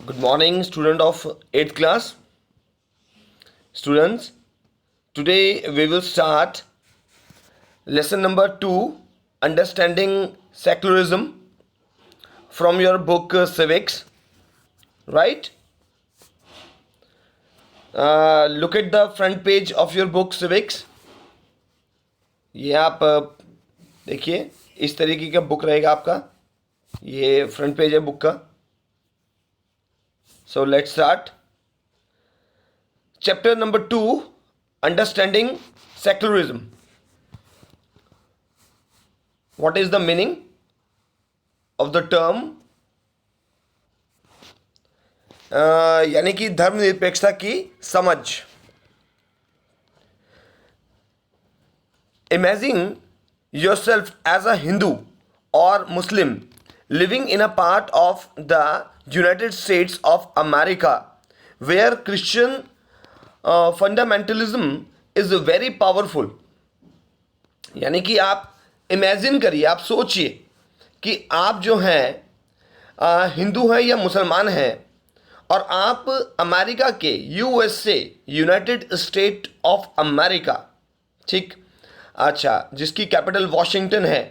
Good morning, student of 8th class. Students, today we will start lesson number 2, Understanding Secularism, from your book Civics, right? Look at the front page of your book Civics. ये आप देखिए, इस तरीके का book रहेगा आपका. ये front page है बुक का. So let's start. Chapter number 2, Understanding Secularism. What is the meaning of the term? यानी कि धर्मनिरपेक्षता की समझ. Imagine yourself as a Hindu or Muslim living in a part of the United States of America where Christian fundamentalism is very powerful. यानी कि आप imagine करिए, आप सोचिए कि आप जो हैं हिंदू हैं या मुसलमान हैं और आप अमेरिका के USA United state of America, ठीक, अच्छा, जिसकी कैपिटल वॉशिंगटन है.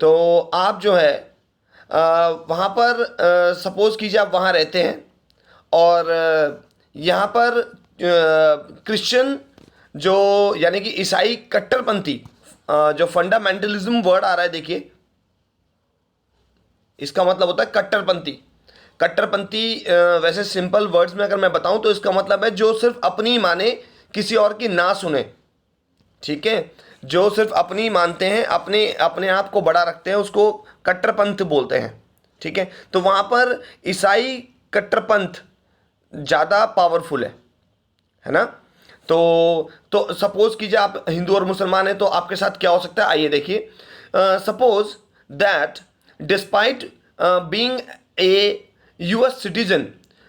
तो आप जो है वहाँ पर सपोज़ कीजिए आप वहाँ रहते हैं और यहाँ पर क्रिश्चियन जो यानी कि ईसाई कट्टरपंथी जो फंडामेंटलिज्म वर्ड आ रहा है, देखिए इसका मतलब होता है कट्टरपंथी. कट्टरपंथी वैसे सिंपल वर्ड्स में अगर मैं बताऊं तो इसका मतलब है जो सिर्फ अपनी माने, किसी और की ना सुने. ठीक है, जो सिर्फ अपनी मानते हैं, अपने अपने आप को बड़ा रखते हैं, उसको कट्टरपंथ बोलते हैं. ठीक है, तो वहाँ पर ईसाई कट्टरपंथ ज़्यादा पावरफुल है ना. तो सपोज कीजिए आप हिंदू और मुसलमान हैं, तो आपके साथ क्या हो सकता है, आइए देखिए. Suppose that despite being a US citizen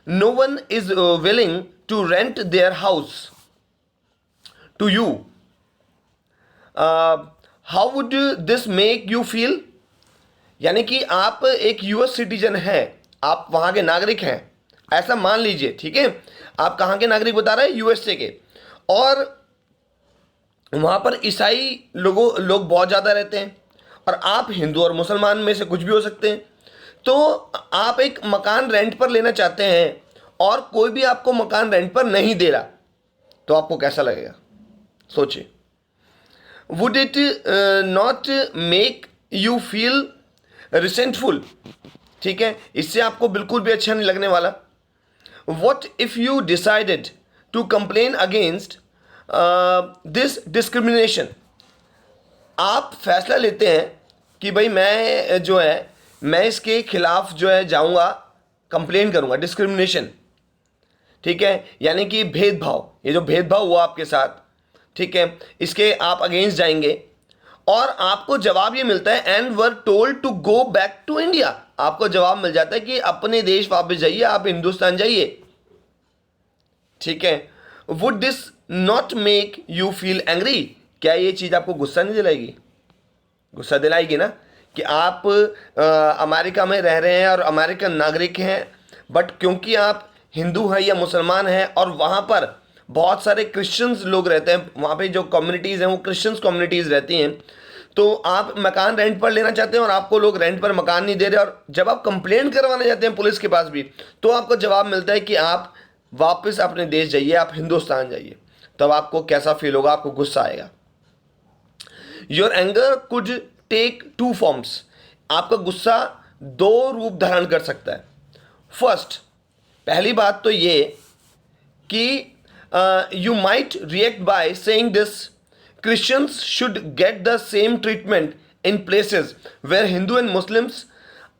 no one is willing to rent their house to you. How would this make you feel. यानी कि आप एक यूएस सिटीजन हैं, आप वहाँ के नागरिक हैं, ऐसा मान लीजिए. ठीक है, आप कहाँ के नागरिक बता रहे हैं, यूएसए के, और वहाँ पर ईसाई लोग बहुत ज़्यादा रहते हैं और आप हिंदू और मुसलमान में से कुछ भी हो सकते हैं. तो आप एक मकान रेंट पर लेना चाहते हैं और कोई भी आपको मकान रेंट पर नहीं दे रहा, तो आपको कैसा लगेगा, सोचिए. Would it not make you feel resentful. ठीक है, इससे आपको बिल्कुल भी अच्छा नहीं लगने वाला. What if you decided to complain against this discrimination. आप फैसला लेते हैं कि भाई मैं इसके खिलाफ जो है जाऊंगा, कंप्लेन करूंगा. डिस्क्रिमिनेशन, ठीक है, यानी कि भेदभाव, ये जो भेदभाव हुआ आपके साथ, ठीक है, इसके आप अगेंस्ट जाएंगे और आपको जवाब ये मिलता है and were told to go back to India. आपको जवाब मिल जाता है कि अपने देश वापस जाइए, आप हिंदुस्तान जाइए. ठीक है, would this not make you feel angry. क्या ये चीज़ आपको गुस्सा नहीं दिलाएगी? गुस्सा दिलाएगी ना, कि आप अमेरिका में रह रहे हैं और अमेरिकन नागरिक हैं, बट क्योंकि आप हिंदू हैं या मुसलमान हैं और वहाँ पर बहुत सारे क्रिश्चियंस लोग रहते हैं, वहाँ पे जो कम्युनिटीज़ हैं वो क्रिश्चियंस कम्युनिटीज़ रहती हैं, तो आप मकान रेंट पर लेना चाहते हैं और आपको लोग रेंट पर मकान नहीं दे रहे, और जब आप कंप्लेंट करवाने जाते हैं पुलिस के पास भी, तो आपको जवाब मिलता है कि आप वापस अपने देश जाइए, आप हिंदुस्तान जाइए. तब आपको कैसा फील होगा? आपको गुस्सा आएगा. Your anger could take two forms. आपका गुस्सा दो रूप धारण कर सकता है. फर्स्ट, पहली बात तो ये कि you might react by saying this Christians should get the same treatment in places where Hindu and Muslims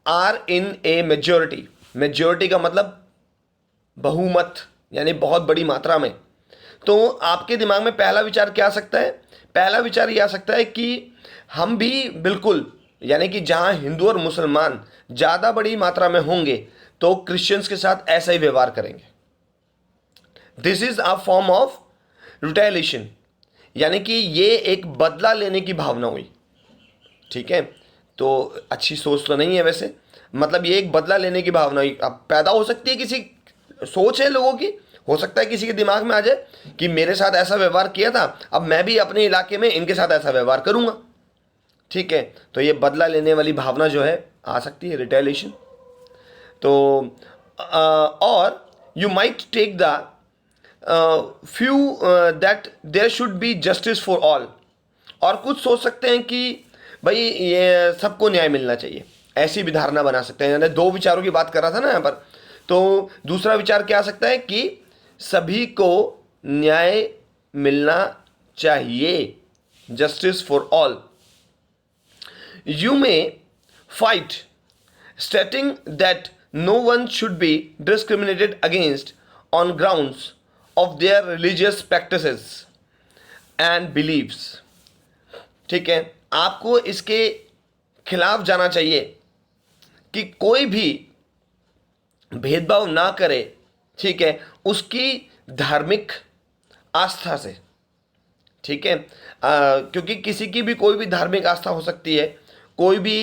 are in a majority. Majority का मतलब बहुमत, यानी बहुत बड़ी मात्रा में. तो आपके दिमाग में पहला विचार क्या आ सकता है? पहला विचार ये आ सकता है कि हम भी बिल्कुल, यानी कि जहाँ हिंदू और मुसलमान ज़्यादा बड़ी मात्रा में होंगे तो क्रिश्चियंस के साथ ऐसा ही व्यवहार करेंगे. This is a form of retaliation, यानी कि ये एक बदला लेने की भावना हुई. ठीक है, तो अच्छी सोच तो नहीं है वैसे. मतलब ये एक बदला लेने की भावना अब पैदा हो सकती है, किसी सोच है लोगों की, हो सकता है किसी के दिमाग में आ जाए कि मेरे साथ ऐसा व्यवहार किया था, अब मैं भी अपने इलाके में इनके साथ ऐसा व्यवहार करूंगा। ठीक है, तो ये बदला लेने वाली भावना जो है आ सकती है, रिटेलिएशन। तो और you might take the view that there should be justice for all, और कुछ सोच सकते हैं कि भाई ये सबको न्याय मिलना चाहिए, ऐसी भी धारणा बना सकते हैं। यानी दो विचारों की बात कर रहा था ना यहाँ पर, तो दूसरा विचार क्या आ सकता है कि सभी को न्याय मिलना चाहिए, justice for all. You may fight stating that no one should be discriminated against on grounds of their religious practices and beliefs। ठीक है, आपको इसके खिलाफ जाना चाहिए कि कोई भी भेदभाव ना करे, ठीक है, उसकी धार्मिक आस्था से। ठीक है, क्योंकि किसी की भी कोई भी धार्मिक आस्था हो सकती है, कोई भी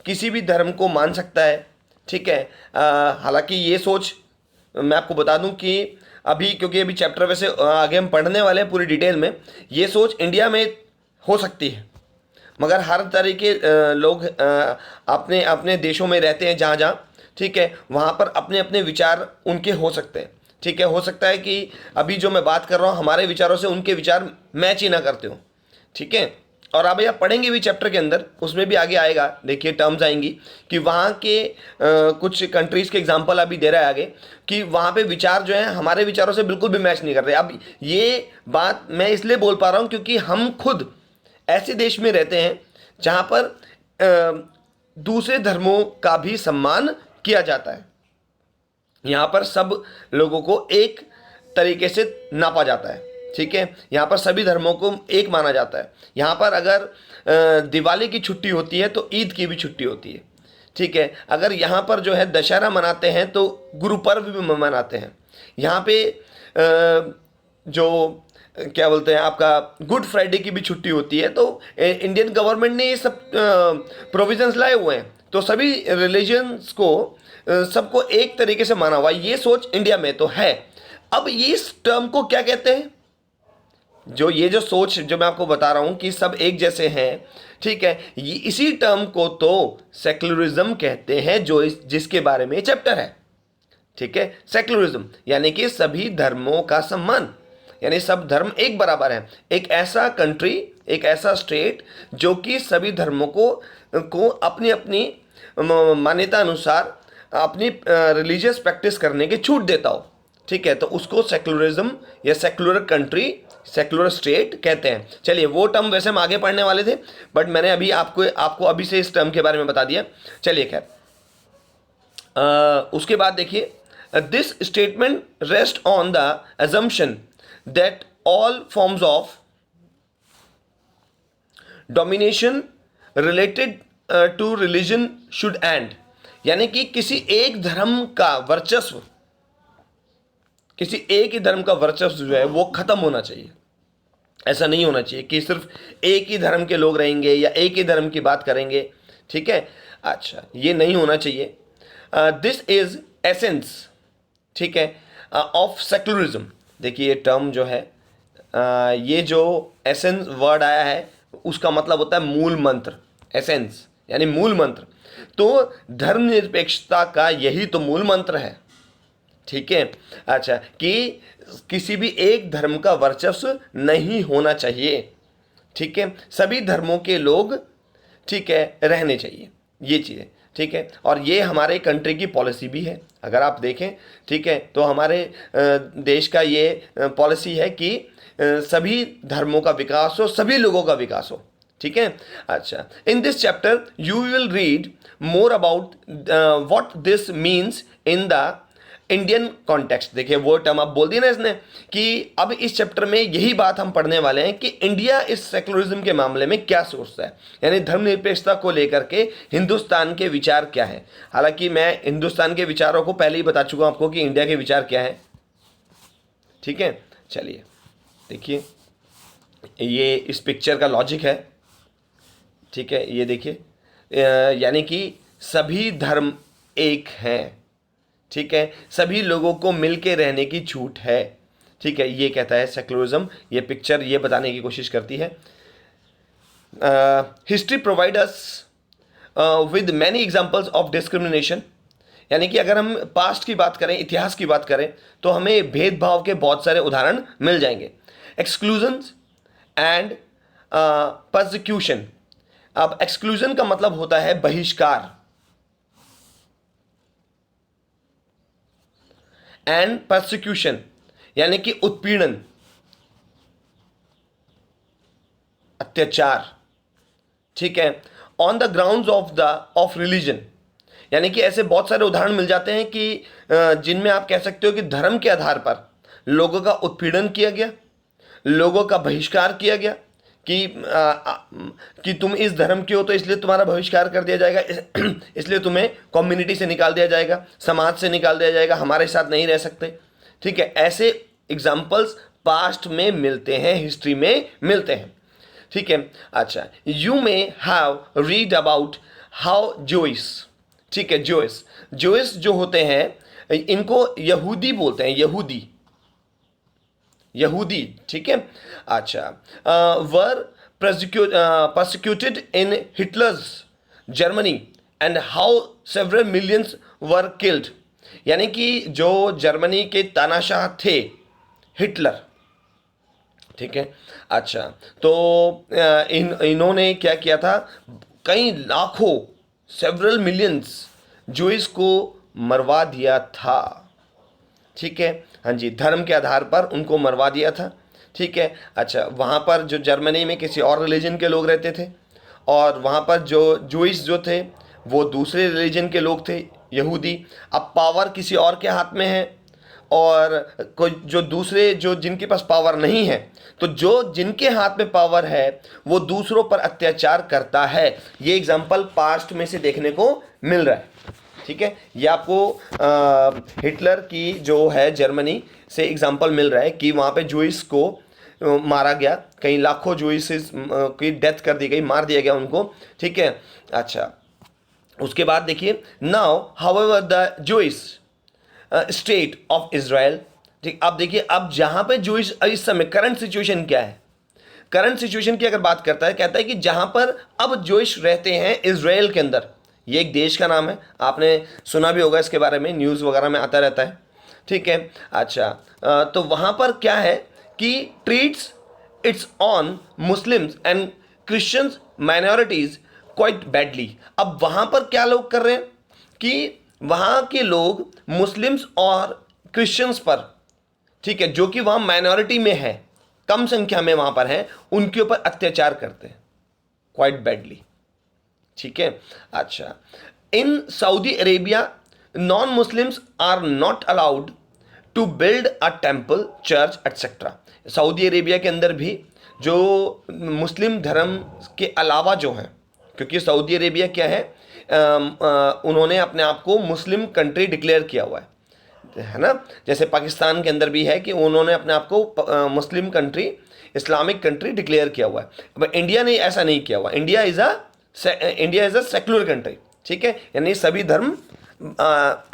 किसी भी धर्म को मान सकता है। ठीक है, हालांकि ये सोच मैं आपको बता दूं कि अभी, क्योंकि अभी चैप्टर वैसे आगे हम पढ़ने वाले हैं पूरी डिटेल में, ये सोच इंडिया में हो सकती है, मगर हर तरह के लोग अपने अपने देशों में रहते हैं जहाँ जहाँ, ठीक है, वहाँ पर अपने अपने विचार उनके हो सकते हैं। ठीक है, हो सकता है कि अभी जो मैं बात कर रहा हूँ हमारे विचारों से उनके विचार मैच ही ना करते हो। ठीक है, और अब आप पढ़ेंगे भी चैप्टर के अंदर, उसमें भी आगे आएगा, देखिए टर्म्स आएंगी कि वहाँ के कुछ कंट्रीज़ के एग्जांपल अभी दे रहा है आगे, कि वहाँ पे विचार जो है हमारे विचारों से बिल्कुल भी मैच नहीं कर रहे। अब ये बात मैं इसलिए बोल पा रहा हूँ क्योंकि हम खुद ऐसे देश में रहते हैं जहाँ पर दूसरे धर्मों का भी सम्मान किया जाता है। यहाँ पर सब लोगों को एक तरीके से नापा जाता है। ठीक है, यहाँ पर सभी धर्मों को एक माना जाता है। यहाँ पर अगर दिवाली की छुट्टी होती है तो ईद की भी छुट्टी होती है। ठीक है, अगर यहाँ पर जो है दशहरा मनाते हैं तो गुरु पर्व भी मनाते हैं। यहाँ पे जो क्या बोलते हैं आपका गुड फ्राइडे की भी छुट्टी होती है। तो इंडियन गवर्नमेंट ने ये सब प्रोविजंस लाए हुए हैं, तो सभी रिलीजन्स को सबको एक तरीके से माना हुआ। ये सोच इंडिया में तो है। अब ये इस टर्म को क्या कहते हैं, ये जो सोच जो मैं आपको बता रहा हूं कि सब एक जैसे हैं, ठीक है, ये इसी टर्म को तो सेक्युलरिज्म कहते हैं, जो जिसके बारे में चैप्टर है। ठीक है, सेक्युलरिज्म यानी कि सभी धर्मों का सम्मान, यानी सब धर्म एक बराबर है। एक ऐसा कंट्री, एक ऐसा स्टेट जो कि सभी धर्मों को अपनी अपनी मान्यता अनुसार अपनी रिलीजियस प्रैक्टिस करने की छूट देता हो। ठीक है, तो उसको सेक्युलरिज्म या सेक्युलर कंट्री, सेक्युलर स्टेट कहते हैं। चलिए, वो टर्म वैसे हम आगे पढ़ने वाले थे, बट मैंने अभी आपको अभी से इस टर्म के बारे में बता दिया। चलिए खैर, उसके बाद देखिए, this statement rest on the assumption that all forms of domination related to religion should end, यानी कि किसी एक धर्म का वर्चस्व, किसी एक ही धर्म का वर्चस्व जो है वो खत्म होना चाहिए। ऐसा नहीं होना चाहिए कि सिर्फ एक ही धर्म के लोग रहेंगे या एक ही धर्म की बात करेंगे। ठीक है, अच्छा, ये नहीं होना चाहिए। दिस इज एसेंस, ठीक है, ऑफ सेक्युलरिज्म। देखिए ये टर्म जो है, ये जो एसेंस वर्ड आया है उसका मतलब होता है मूल मंत्र। एसेंस यानी मूल मंत्र, तो धर्मनिरपेक्षता का यही तो मूल मंत्र है। ठीक है, अच्छा, कि किसी भी एक धर्म का वर्चस्व नहीं होना चाहिए। ठीक है, सभी धर्मों के लोग, ठीक है, रहने चाहिए, ये चीज़ें। ठीक है, और ये हमारे कंट्री की पॉलिसी भी है, अगर आप देखें। ठीक है, तो हमारे देश का ये पॉलिसी है कि सभी धर्मों का विकास हो, सभी लोगों का विकास हो। ठीक है, अच्छा, in this chapter you will read more about what this means in the Indian context. देखिए वो टर्म आप बोल दी ना इसने, कि अब इस चैप्टर में यही बात हम पढ़ने वाले हैं कि इंडिया इस सेक्युलरिज्म के मामले में क्या सोचता है, यानी धर्मनिरपेक्षता को लेकर के हिंदुस्तान के विचार क्या है। हालांकि मैं हिंदुस्तान के विचारों को पहले ही बता चुका हूं आपको कि इंडिया के विचार क्या है। ठीक है, चलिए देखिए, ये इस पिक्चर का लॉजिक है। ठीक है, ये देखिए, यानी कि सभी धर्म एक हैं, ठीक है, सभी लोगों को मिलके रहने की छूट है, ठीक है, ये कहता है सेक्युलरिज्म। ये पिक्चर ये बताने की कोशिश करती है। History provide us with many examples of discrimination, यानी कि अगर हम पास्ट की बात करें, इतिहास की बात करें, तो हमें भेदभाव के बहुत सारे उदाहरण मिल जाएंगे। Exclusions and persecution. अब एक्सक्लूजन का मतलब होता है बहिष्कार, एंड परसिक्यूशन यानी कि उत्पीड़न, अत्याचार, ठीक है, on the grounds of religion, यानी कि ऐसे बहुत सारे उदाहरण मिल जाते हैं कि जिनमें आप कह सकते हो कि धर्म के आधार पर लोगों का उत्पीड़न किया गया, लोगों का बहिष्कार किया गया कि तुम इस धर्म के हो तो इसलिए तुम्हारा बहिष्कार कर दिया जाएगा, इसलिए तुम्हें कम्युनिटी से निकाल दिया जाएगा, समाज से निकाल दिया जाएगा, हमारे साथ नहीं रह सकते, ठीक है। ऐसे एग्जाम्पल्स पास्ट में मिलते हैं, हिस्ट्री में मिलते हैं, ठीक है। अच्छा, you may have read about how Joy's, ठीक है, जोइस जो होते हैं इनको यहूदी बोलते हैं, यहूदी, ठीक है। अच्छा, वर persecuted in Hitler's Germany and how several millions were killed, यानी कि जो जर्मनी के तानाशाह थे हिटलर, ठीक है। अच्छा, तो इन्होंने क्या किया था, कई लाखों, सेवरल मिलियंस जूइस को मरवा दिया था, ठीक है, हाँ जी, धर्म के आधार पर उनको मरवा दिया था, ठीक है। अच्छा, वहाँ पर जो जर्मनी में किसी और रिलीजन के लोग रहते थे और वहाँ पर जो जूइस जो थे वो दूसरे रिलीजन के लोग थे, यहूदी। अब पावर किसी और के हाथ में है और कोई जो दूसरे जो जिनके पास पावर नहीं है, तो जो जिनके हाथ में पावर है वो दूसरों पर अत्याचार करता है। ये एग्जाम्पल पास्ट में से देखने को मिल रहा है, ठीक है। ये आपको हिटलर की जो है जर्मनी से एग्जाम्पल मिल रहा है कि वहाँ पे जूइस को मारा गया, कई लाखों जूइस की डेथ कर दी गई, मार दिया गया उनको, ठीक है। अच्छा, उसके बाद देखिए, now however the Jewish state of Israel, ठीक। अब देखिए, अब जहाँ पे जूइस इस समय करंट सिचुएशन क्या है, करंट सिचुएशन की अगर बात करता है, कहता है कि जहाँ पर अब जूइस रहते हैं इजराइल के अंदर, ये एक देश का नाम है, आपने सुना भी होगा इसके बारे में, न्यूज़ वगैरह में आता रहता है, ठीक है। अच्छा, तो वहाँ पर क्या है कि treats it's on Muslims and Christians minorities quite badly. अब वहाँ पर क्या लोग कर रहे हैं कि वहाँ के लोग मुस्लिम्स और क्रिश्चियंस पर, ठीक है, जो कि वहाँ माइनॉरिटी में है, कम संख्या में वहाँ पर हैं, उनके ऊपर अत्याचार करते हैं क्वाइट बैडली, ठीक है। अच्छा, in Saudi Arabia non Muslims are not allowed to build a temple, church etcetera. Saudi Arabia के अंदर भी जो मुस्लिम धर्म के अलावा जो हैं, क्योंकि सऊदी अरेबिया क्या है, उन्होंने अपने आप को मुस्लिम कंट्री डिक्लेयर किया हुआ है ना, जैसे पाकिस्तान के अंदर भी है कि उन्होंने अपने आप को Muslim country, Islamic country declare किया हुआ है। अब इंडिया ने ऐसा नहीं किया हुआ, India is a secular country, ठीक है, यानी सभी धर्म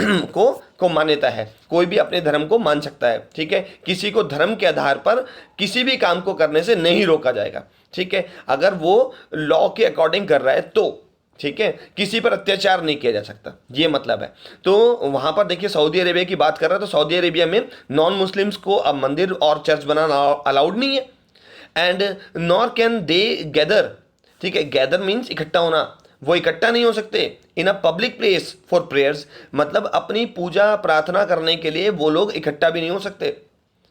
को मान्यता है, कोई भी अपने धर्म को मान सकता है, ठीक है, किसी को धर्म के आधार पर किसी भी काम को करने से नहीं रोका जाएगा, ठीक है, अगर वो लॉ के अकॉर्डिंग कर रहा है तो, ठीक है, किसी पर अत्याचार नहीं किया जा सकता, ये मतलब है। तो वहाँ पर देखिए, सऊदी अरेबिया की बात कर रहा है, तो सऊदी अरेबिया में नॉन मुस्लिम्स को अब मंदिर और चर्च बनाना अलाउड नहीं है, and nor can they gather, ठीक है, गैदर मीन्स इकट्ठा होना, वो इकट्ठा नहीं हो सकते in a public place for prayers, मतलब अपनी पूजा प्रार्थना करने के लिए वो लोग इकट्ठा भी नहीं हो सकते,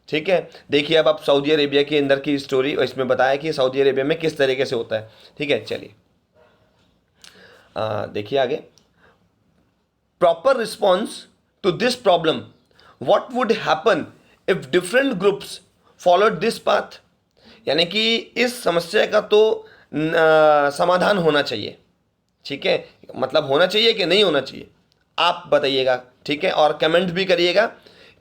ठीक है। देखिए, अब आप सऊदी अरेबिया के अंदर की स्टोरी इसमें बताया कि सऊदी अरेबिया में किस तरीके से होता है, ठीक है। चलिए देखिए आगे, proper response to this problem, what would happen if different groups followed this path, यानी कि इस समस्या का तो समाधान होना चाहिए, ठीक है, मतलब होना चाहिए कि नहीं होना चाहिए, आप बताइएगा, ठीक है, और कमेंट भी करिएगा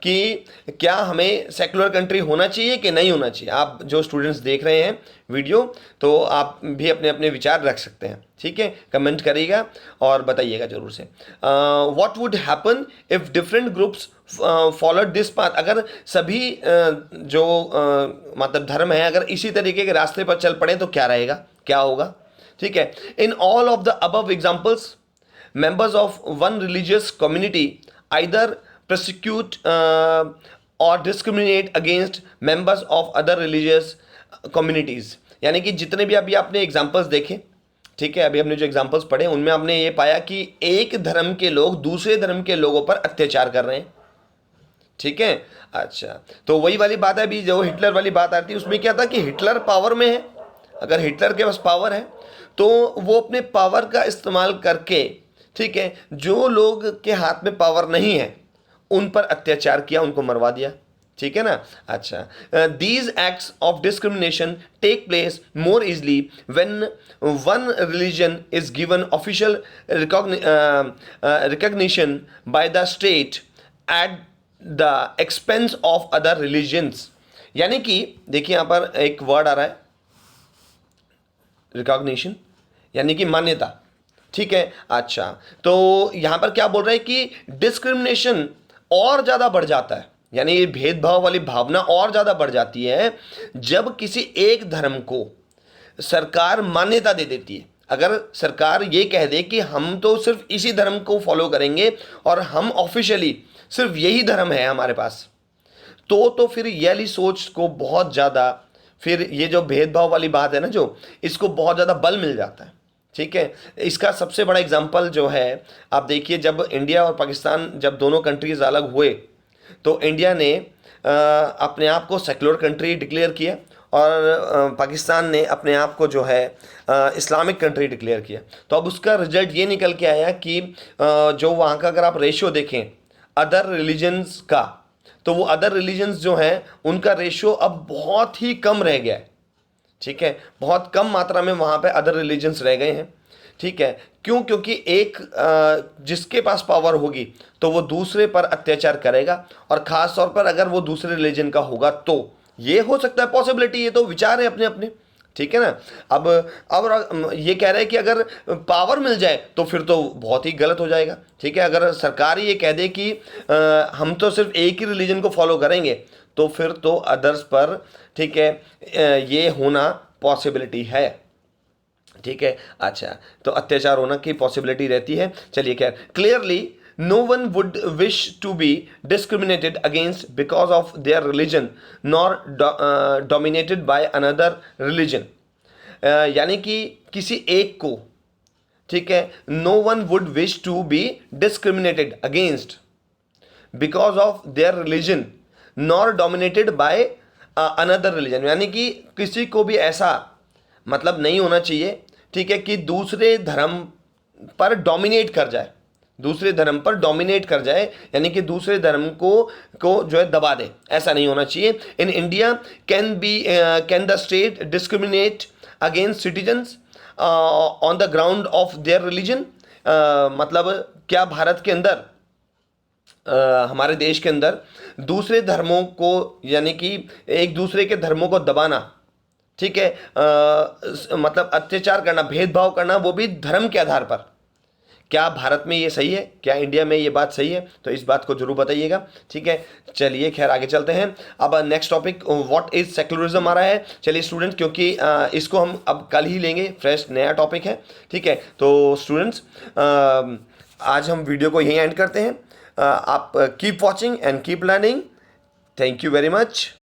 कि क्या हमें सेकुलर कंट्री होना चाहिए कि नहीं होना चाहिए। आप जो स्टूडेंट्स देख रहे हैं वीडियो, तो आप भी अपने अपने विचार रख सकते हैं, ठीक है। कमेंट करिएगा और बताइएगा जरूर से। What would happen if different groups followed this path. अगर सभी जो मतलब धर्म है अगर इसी तरीके के रास्ते पर चल पड़े तो क्या रहेगा, क्या होगा, ठीक है। In all of the above examples members of one religious community either persecute or discriminate against members of other religious communities। यानी कि जितने भी अभी आपने एग्जाम्पल्स देखे, ठीक है, अभी हमने जो एग्जाम्पल्स पढ़े उनमें आपने ये पाया कि एक धर्म के लोग दूसरे धर्म के लोगों पर अत्याचार कर रहे हैं, ठीक है। अच्छा, तो वही वाली बात है अभी जो हिटलर वाली बात आती है, उसमें क्या था कि हिटलर पावर में है, अगर हिटलर के पास पावर है तो वो अपने पावर का इस्तेमाल करके, ठीक है, जो लोग के हाथ में पावर नहीं है उन पर अत्याचार किया, उनको मरवा दिया, ठीक है ना। अच्छा, these acts of discrimination take place more easily when one religion is given official recognition by the state at the expense of other religions. यानी कि देखिए यहां पर एक वर्ड आ रहा है रिकॉग्निशन, यानी कि मान्यता, ठीक है। अच्छा, तो यहां पर क्या बोल रहे हैं कि डिस्क्रिमिनेशन और ज़्यादा बढ़ जाता है, यानी ये भेदभाव वाली भावना और ज़्यादा बढ़ जाती है जब किसी एक धर्म को सरकार मान्यता दे देती है। अगर सरकार ये कह दे कि हम तो सिर्फ इसी धर्म को फॉलो करेंगे और हम ऑफिशियली सिर्फ यही धर्म है हमारे पास, तो फिर ये वाली सोच को बहुत ज़्यादा, फिर ये जो भेदभाव वाली बात है ना, जो इसको बहुत ज़्यादा बल मिल जाता है, ठीक है। इसका सबसे बड़ा एग्जांपल जो है, आप देखिए जब इंडिया और पाकिस्तान, जब दोनों कंट्रीज़ अलग हुए तो इंडिया ने अपने आप को सेकुलर कंट्री डिक्लेयर किया और पाकिस्तान ने अपने आप को जो है इस्लामिक कंट्री डिक्लेयर किया। तो अब उसका रिजल्ट ये निकल के आया कि जो वहाँ का अगर आप रेशियो देखें अदर रिलीजन्स का, तो वो अदर रिलीजन्स जो हैं उनका रेशियो अब बहुत ही कम रह गया है, ठीक है। बहुत कम मात्रा में वहाँ पे अदर रिलीजन्स रह गए हैं, ठीक है। क्यों? क्योंकि एक जिसके पास पावर होगी तो वो दूसरे पर अत्याचार करेगा, और ख़ास तौर पर अगर वो दूसरे रिलीजन का होगा तो ये हो सकता है पॉसिबिलिटी, ये तो विचार है अपने अपने, ठीक है ना। अब ये कह रहे हैं कि अगर पावर मिल जाए तो फिर तो बहुत ही गलत हो जाएगा, ठीक है। अगर सरकार ये कह दे कि हम तो सिर्फ एक ही रिलीजन को फॉलो करेंगे तो फिर तो अदर्स पर, ठीक है, ये होना पॉसिबिलिटी है, ठीक है। अच्छा, तो अत्याचार होना की पॉसिबिलिटी रहती है। चलिए, खैर, clearly no one would wish to be discriminated against because of their religion nor dominated by another religion। यानी कि किसी एक को, ठीक है, no one would wish to be discriminated against because of their religion nor dominated by another religion। यानी कि किसी को भी ऐसा मतलब नहीं होना चाहिए, ठीक है, कि दूसरे धर्म पर डोमिनेट कर जाए, दूसरे धर्म पर डोमिनेट कर जाए, यानी कि दूसरे धर्म को जो है दबा दे, ऐसा नहीं होना चाहिए। In India can the state discriminate against citizens on the ground of their religion. मतलब क्या भारत के अंदर, हमारे देश के अंदर दूसरे धर्मों को, यानी कि एक दूसरे के धर्मों को दबाना, ठीक है, मतलब अत्याचार करना, भेदभाव करना, वो भी धर्म के आधार पर, क्या भारत में ये सही है? क्या इंडिया में ये बात सही है? तो इस बात को जरूर बताइएगा, ठीक है। चलिए, खैर, आगे चलते हैं। अब next topic what is secularism आ रहा है। चलिए स्टूडेंट्स, क्योंकि इसको हम अब कल ही लेंगे, फ्रेश नया टॉपिक है, ठीक है। तो स्टूडेंट्स, आज हम वीडियो को यहीं एंड करते हैं। आप keep watching and keep learning. Thank you very much.